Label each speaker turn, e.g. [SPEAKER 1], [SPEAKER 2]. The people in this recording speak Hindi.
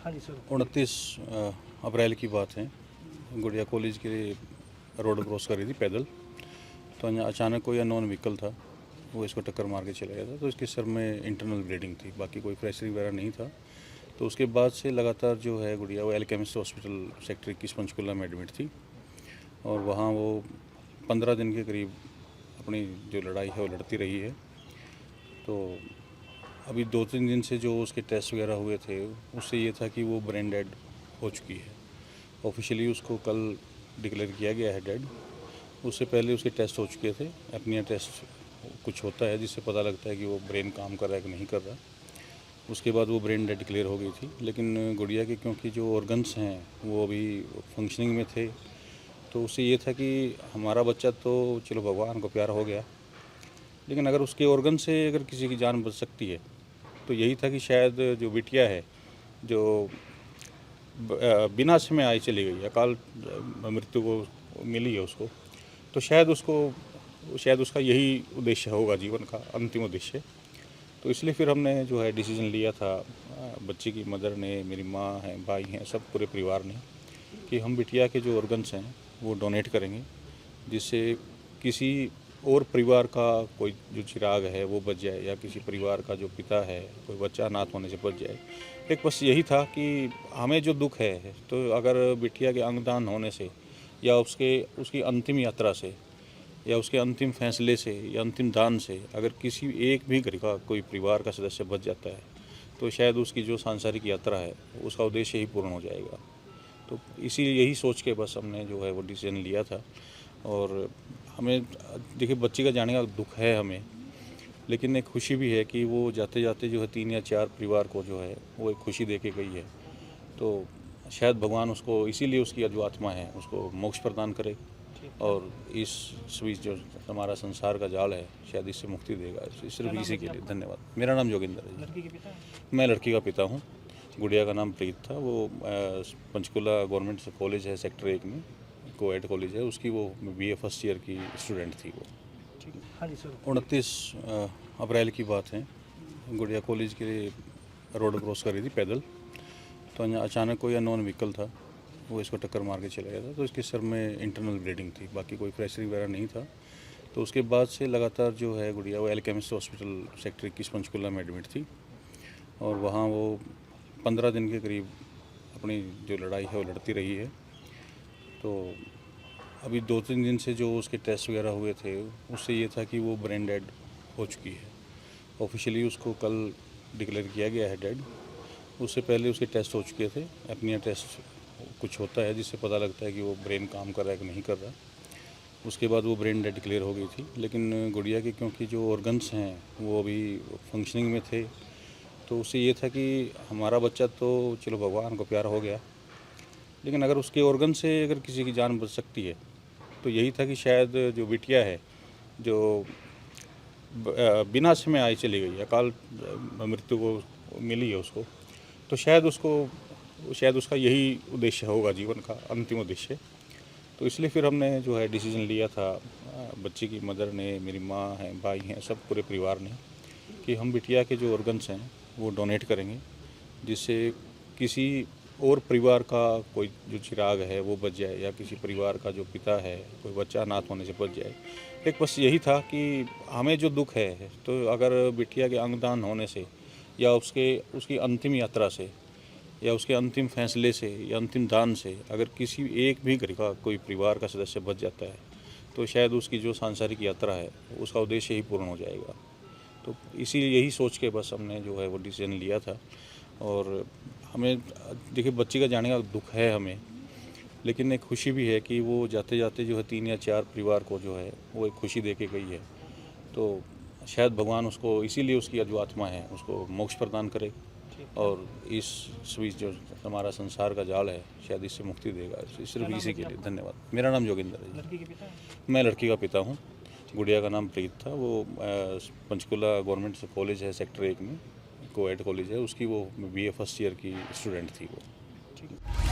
[SPEAKER 1] हाँ जी सर।
[SPEAKER 2] 29 अप्रैल की बात है। गुड़िया कॉलेज के रोड क्रॉस कर रही थी पैदल, तो अचानक कोई अननोन व्हीकल था, वो इसको टक्कर मार के चला गया था। तो इसके सर में इंटरनल ब्लीडिंग थी, बाकी कोई फ्रैक्चरिंग वगैरह नहीं था। तो उसके बाद से लगातार जो है गुड़िया वो एलकेमिस्ट हॉस्पिटल सेक्टर 21 पंचकुला में एडमिट थी, और वहाँ वो 15 दिन के करीब अपनी जो लड़ाई है वो लड़ती रही है। तो अभी 2-3 दिन से जो उसके टेस्ट वगैरह हुए थे, उससे ये था कि वो ब्रेन डेड हो चुकी है। ऑफिशियली उसको कल डिक्लेयर किया गया है डेड। उससे पहले उसके टेस्ट हो चुके थे। अपनिया टेस्ट कुछ होता है जिससे पता लगता है कि वो ब्रेन काम कर रहा है कि नहीं कर रहा। उसके बाद वो ब्रेन डेड डिक्लेयर हो गई थी। लेकिन गुड़िया के क्योंकि जो ऑर्गन्स हैं वो अभी फंक्शनिंग में थे, तो उससे ये था कि हमारा बच्चा तो चलो भगवान को प्यार हो गया, लेकिन अगर उसके ऑर्गन से अगर किसी की जान बच सकती है तो यही था कि शायद जो बिटिया है जो बिना समय आई चली गई, अकाल मृत्यु को मिली है उसको, तो शायद उसका यही उद्देश्य होगा, जीवन का अंतिम उद्देश्य। तो इसलिए फिर हमने जो है डिसीजन लिया था, बच्चे की मदर ने, मेरी माँ है, भाई हैं, सब पूरे परिवार ने, कि हम बिटिया के जो ऑर्गन्स हैं वो डोनेट करेंगे, जिससे किसी और परिवार का कोई जो चिराग है वो बच जाए, या किसी परिवार का जो पिता है कोई बच्चा अनाथ होने से बच जाए। एक बस यही था कि हमें जो दुख है, तो अगर बिटिया के अंगदान होने से, या उसकी अंतिम यात्रा से, या उसके अंतिम फैसले से, या अंतिम दान से अगर किसी एक भी घर का कोई परिवार का सदस्य बच जाता है, तो शायद उसकी जो सांसारिक यात्रा है उसका उद्देश्य ही पूर्ण हो जाएगा। तो यही सोच के बस हमने जो है वो डिसीजन लिया था। और हमें देखिए बच्ची का जाने का दुख है हमें, लेकिन एक खुशी भी है कि वो जाते जाते जो है 3 या 4 परिवार को जो है वो एक खुशी दे के गई है। तो शायद भगवान उसको, इसीलिए उसकी जो आत्मा है उसको मोक्ष प्रदान करे, और इस बीच जो हमारा संसार का जाल है शायद इससे मुक्ति देगा। सिर्फ इसी के लिए धन्यवाद। मेरा नाम जोगिंदर है।
[SPEAKER 1] लड़की के पिता हैं?
[SPEAKER 2] मैं लड़की का पिता हूँ। गुड़िया का नाम प्रीत था। वो पंचकुला गवर्नमेंट कॉलेज है सेक्टर 1 में, कोएड कॉलेज है उसकी, वो बीए फर्स्ट ईयर की स्टूडेंट थी वो।
[SPEAKER 1] ठीक है। हाँ जी सर।
[SPEAKER 2] 29 अप्रैल की बात है। गुड़िया कॉलेज के रोड क्रॉस कर रही थी पैदल, तो अचानक कोई अननोन व्हीकल था, वो इसको टक्कर मार के चला गया था। तो इसके सर में इंटरनल ब्लीडिंग थी, बाकी कोई फ्रैक्चरिंग वगैरह नहीं था। तो उसके बाद से लगातार जो है गुड़िया वो एलकेमिस्ट हॉस्पिटल सेक्टर 21 पंचकुला में एडमिट थी, और वहाँ वो 15 दिन के करीब अपनी जो लड़ाई है वो लड़ती रही है। तो अभी 2-3 दिन से जो उसके टेस्ट वगैरह हुए थे, उससे ये था कि वो ब्रेन डेड हो चुकी है। ऑफिशियली उसको कल डिक्लेयर किया गया है डेड। उससे पहले उसके टेस्ट हो चुके थे। अपनिया टेस्ट कुछ होता है जिससे पता लगता है कि वो ब्रेन काम कर रहा है कि नहीं कर रहा। उसके बाद वो ब्रेन डेड डिक्लेयर हो गई थी। लेकिन गुड़िया के क्योंकि जो ऑर्गन्स हैं वो अभी फंक्शनिंग में थे, तो उससे ये था कि हमारा बच्चा तो चलो भगवान को प्यार हो गया, लेकिन अगर उसके ऑर्गन से अगर किसी की जान बच सकती है तो यही था कि शायद जो बिटिया है जो बिना समय आई चली गई, अकाल मृत्यु को मिली है उसको, तो शायद उसका यही उद्देश्य होगा, जीवन का अंतिम उद्देश्य। तो इसलिए फिर हमने जो है डिसीजन लिया था, बच्ची की मदर ने, मेरी माँ है, भाई हैं, सब पूरे परिवार ने, कि हम बिटिया के जो ऑर्गन्स हैं वो डोनेट करेंगे, जिससे किसी और परिवार का कोई जो चिराग है वो बच जाए, या किसी परिवार का जो पिता है कोई बच्चा अनाथ होने से बच जाए। एक बस यही था कि हमें जो दुख है, तो अगर बिटिया के अंगदान होने से, या उसकी अंतिम यात्रा से, या उसके अंतिम फैसले से, या अंतिम दान से अगर किसी एक भी घर का कोई परिवार का सदस्य बच जाता है, तो शायद उसकी जो सांसारिक यात्रा है उसका उद्देश्य ही पूर्ण हो जाएगा। तो यही सोच के बस हमने जो है वो डिसीजन लिया था। और हमें देखिए बच्ची का जाने का दुख है हमें, लेकिन एक खुशी भी है कि वो जाते जाते जो है 3 या 4 परिवार को जो है वो एक खुशी दे के गई है। तो शायद भगवान उसको, इसीलिए उसकी जो आत्मा है उसको मोक्ष प्रदान करे, और इस बीच जो हमारा संसार का जाल है शायद इससे मुक्ति देगा। सिर्फ इसी के लिए धन्यवाद। मेरा नाम जोगिंदर है।
[SPEAKER 1] लड़की के पिता हैं?
[SPEAKER 2] मैं लड़की का पिता हूँ। गुड़िया का नाम प्रीत था। वो पंचकुला गवर्नमेंट कॉलेज है सेक्टर 1 में, कोएड कॉलेज है उसकी, वो बीए फर्स्ट ईयर की स्टूडेंट थी वो।
[SPEAKER 1] ठीक है।